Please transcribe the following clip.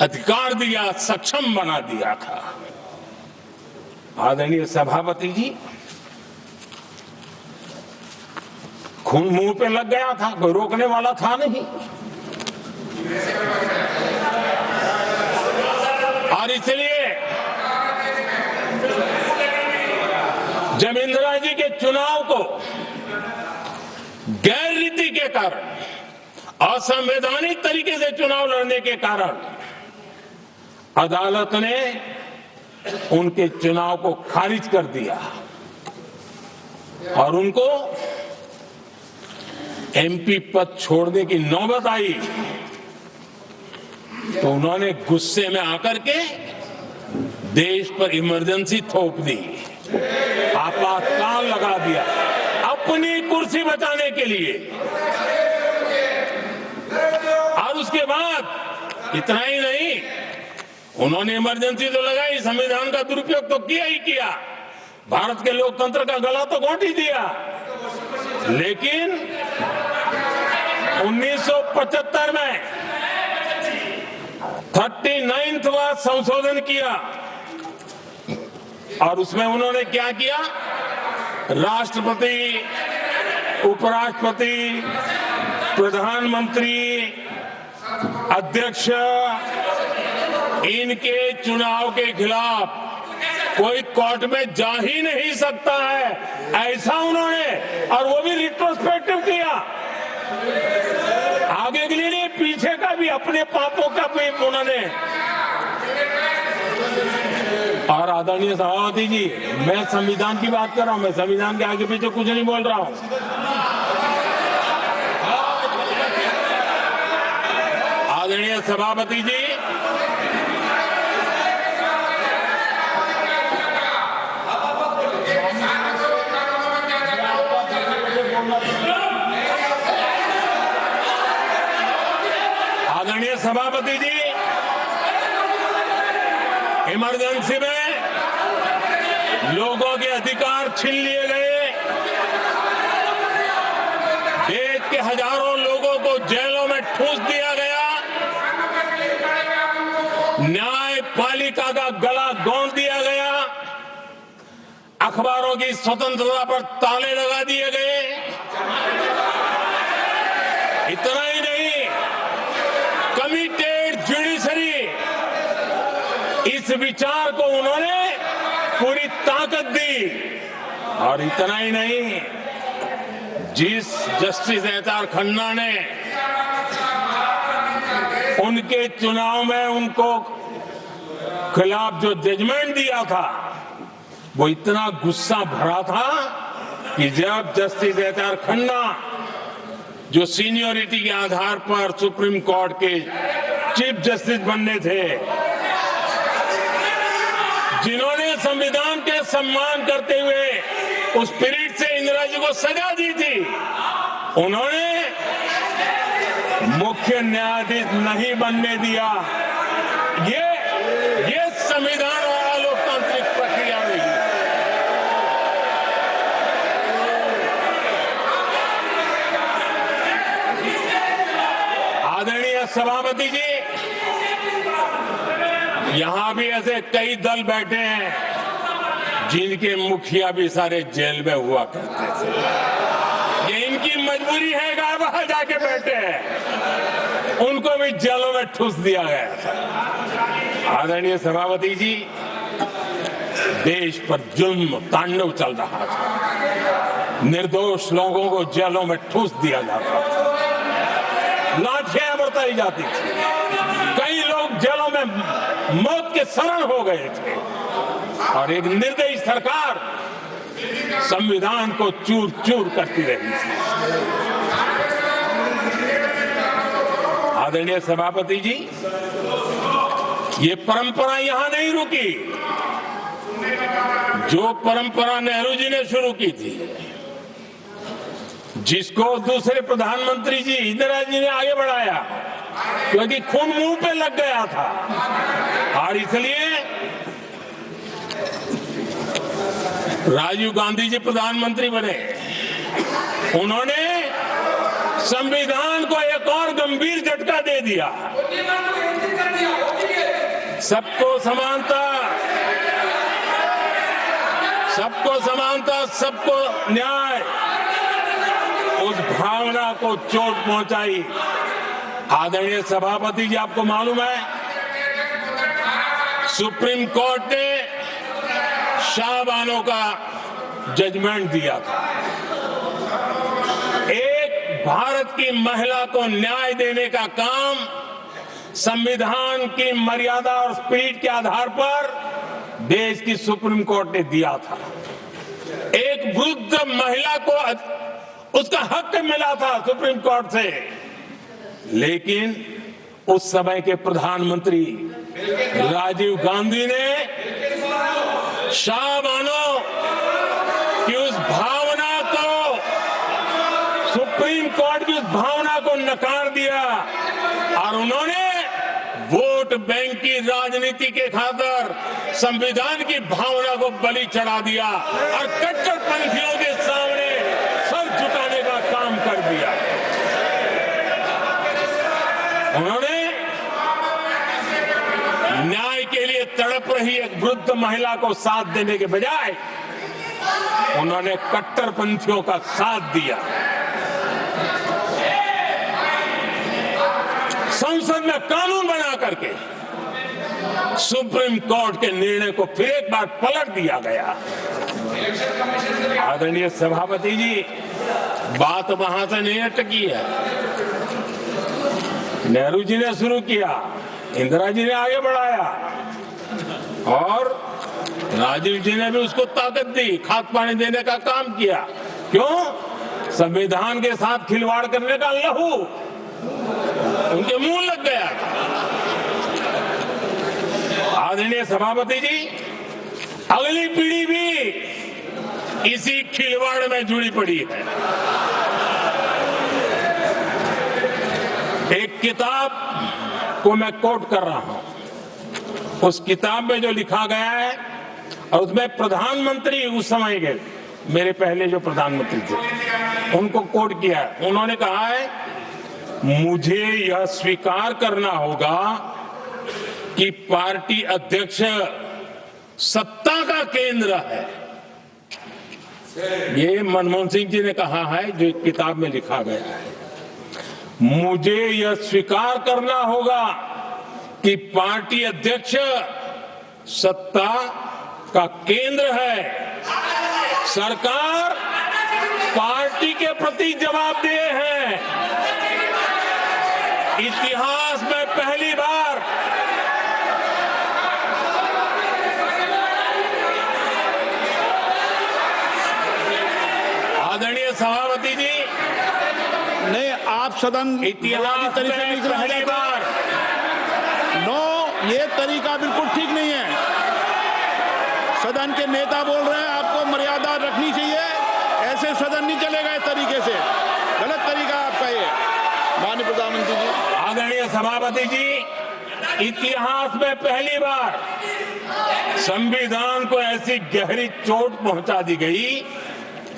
अधिकार दिया, सक्षम बना दिया था। आदरणीय सभापति जी, खून मुंह पे लग गया था, कोई रोकने वाला था नहीं। और इसलिए जब इंदिरा जी के चुनाव को गैर रीति के कारण, असंवैधानिक तरीके से चुनाव लड़ने के कारण अदालत ने उनके चुनाव को खारिज कर दिया और उनको एमपी पद छोड़ने की नौबत आई, तो उन्होंने गुस्से में आकर के देश पर इमरजेंसी थोप दी, आपातकाल लगा दिया अपनी कुर्सी बचाने के लिए। और उसके बाद इतना ही नहीं, उन्होंने इमरजेंसी तो लगाई, संविधान का दुरुपयोग तो किया ही किया, भारत के लोकतंत्र का गला तो घोंट ही दिया। लेकिन 1975 में 39वां संशोधन किया और उसमें उन्होंने क्या किया, राष्ट्रपति, उपराष्ट्रपति, प्रधानमंत्री, अध्यक्ष, इनके चुनाव के खिलाफ कोई कोर्ट में जा ही नहीं सकता है, ऐसा उन्होंने, और वो भी रिट्रोस्पेक्टिव किया, आगे के लिए नहीं, पीछे का भी, अपने पापों का भी उन्होंने। और आदरणीय सभापति जी, मैं संविधान की बात कर रहा हूं, मैं संविधान के आगे पीछे कुछ नहीं बोल रहा हूं। आदरणीय सभापति जी, आदरणीय सभापति जी, इमरजेंसी में लोगों के अधिकार छीन लिए गए, देश के हजारों लोगों को जेलों में ठूंस दिया गया, न्यायपालिका का गला घोंट दिया गया, अखबारों की स्वतंत्रता पर ताले लगा दिए गए। इतना ही नहीं, कमिटेड जुडिशरी, इस विचार को उन्होंने पूरी ताकत दी। और इतना ही नहीं, जिस जस्टिस एच.आर. खन्ना ने उनके चुनाव में उनको खिलाफ जो जजमेंट दिया था, वो इतना गुस्सा भरा था कि जब जस्टिस एच.आर. खन्ना, जो सीनियरिटी के आधार पर सुप्रीम कोर्ट के चीफ जस्टिस बनने थे, जिन्होंने संविधान के सम्मान करते हुए उस पीरियड से इंदिरा जी को सजा दी थी, उन्होंने मुख्य न्यायाधीश नहीं बनने दिया। ये संविधान और लोकतांत्रिक प्रक्रिया रही। आदरणीय सभापति जी, यहां भी ऐसे कई दल बैठे हैं जिनके मुखिया भी सारे जेल में हुआ करते थे। ये इनकी मजबूरी है, वहां जाके बैठे हैं, उनको भी जेलों में ठूस दिया गया था। आदरणीय सभापति जी, देश पर जुल्म तांडव चल रहा था, निर्दोष लोगों को जेलों में ठूस दिया जाता था, लाठियां बरताई जाती थी, कई लोग जेलों में मौत के शरण हो गए थे, और एक निर्दयी सरकार संविधान को चूर चूर करती रही थी। आदरणीय सभापति जी, ये परंपरा यहां नहीं रुकी। जो परंपरा नेहरू जी ने शुरू की थी, जिसको दूसरे प्रधानमंत्री जी इंदिरा जी ने आगे बढ़ाया, क्योंकि खून मुंह पे लग गया था, और इसलिए राजीव गांधी जी प्रधानमंत्री बने। उन्होंने संविधान को एक और गंभीर झटका दे दिया। सबको समानता, सबको समानता, सबको न्याय, उस भावना को चोट पहुंचाई। आदरणीय सभापति जी, आपको मालूम है सुप्रीम कोर्ट ने शाहबानो का जजमेंट दिया था। एक भारत की महिला को न्याय देने का काम संविधान की मर्यादा और स्पिरिट के आधार पर देश की सुप्रीम कोर्ट ने दिया था। एक वृद्ध महिला को उसका हक मिला था सुप्रीम कोर्ट से, लेकिन उस समय के प्रधानमंत्री राजीव गांधी ने शाहबानो की उस भावना को, सुप्रीम कोर्ट की उस भावना को नकार दिया और उन्होंने वोट बैंक की राजनीति के खातिर संविधान की भावना को बलि चढ़ा दिया और कट्टरपंथियों के सामने सर झुकाने का काम कर दिया। उन्होंने न्याय के लिए तड़प रही एक वृद्ध महिला को साथ देने के बजाय उन्होंने कट्टरपंथियों का साथ दिया। संसद में कानून बना करके सुप्रीम कोर्ट के निर्णय को फिर एक बार पलट दिया गया। आदरणीय सभापति जी, बात वहां से नहीं अटकी है। नेहरू जी ने शुरू किया, इंदिरा जी ने आगे बढ़ाया और राजीव जी ने भी उसको ताकत दी, खाद पानी देने का काम किया। क्यों? संविधान के साथ खिलवाड़ करने का लहू उनके मुंह लग गया। आदरणीय सभापति जी, अगली पीढ़ी भी इसी खिलवाड़ में जुड़ी पड़ी है। एक किताब को मैं कोट कर रहा हूं, उस किताब में जो लिखा गया है और उसमें प्रधानमंत्री उस समय के मेरे पहले जो प्रधानमंत्री थे उनको कोट किया है। उन्होंने कहा है, मुझे यह स्वीकार करना होगा कि पार्टी अध्यक्ष सत्ता का केंद्र है। ये मनमोहन सिंह जी ने कहा है, जो एक किताब में लिखा गया है। मुझे यह स्वीकार करना होगा कि पार्टी अध्यक्ष सत्ता का केंद्र है। सरकार पार्टी के प्रति जवाबदेह है। इतिहास में पहली बार आदरणीय सभापति जी, नहीं, आप सदन इतिहास में पहली बार ये तरीका बिल्कुल ठीक नहीं है। सदन के नेता बोल रहे हैं, आपको मर्यादा रखनी चाहिए। ऐसे सदन नहीं चलेगा इस तरीके से, गलत तरीका आपका ये। माननीय प्रधानमंत्री जी। आदरणीय सभापति जी, इतिहास में पहली बार संविधान को ऐसी गहरी चोट पहुंचा दी गई